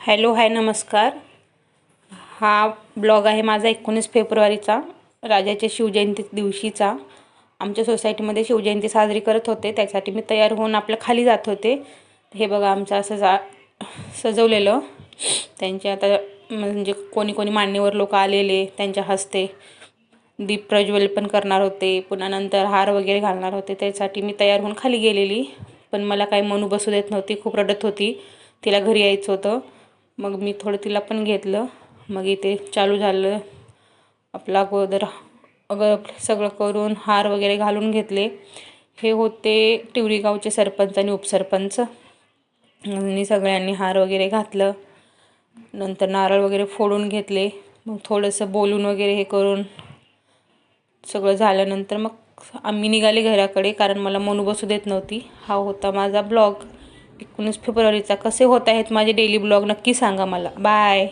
Hello hi नमस्कार. हा blog आहे माझा 19 फेब्रुवारीचा, राजाच्या शिवजयंती दिवशीचा. आमच्या सोसायटीमध्ये शिवजयंती साजरी करत होते, त्यासाठी मी तयार होऊन आपल्या खाली जात होते. हे बघा आमचं असं सजवलेलं. त्यांचे आता म्हणजे कोणी कोणी मान्यवर लोक आलेले, त्यांच्या हस्ते दीप प्रज्वल पण करणार होते, पुन्हा नंतर हार वगैरे घालणार होते. त्यासाठी मी तयार होऊन खाली गेलेली, पण मला काही मनू बसू देत नव्हती. खूप रडत होती, तिला घरी यायचं होतं. मग मी थोडं तिला पण घेतलं. मग इथे चालू झालं आपला अगोदर सगळं करून हार वगैरे घालून घेतले. हे होते टिवरी गावचे सरपंच आणि उपसरपंच. आणि सगळ्यांनी हार वगैरे घातलं, नंतर नारळ वगैरे फोडून घेतले. मग थोडंसं बोलून वगैरे हे करून सगळं झाल्यानंतर मग आम्ही निघाले घराकडे, कारण मला मनू बसू देत नव्हती. हा होता माझा ब्लॉग 19 फेब्रुवारीचा. कसे होत आहेत माझे डेली ब्लॉग नक्की सांगा मला. बाय.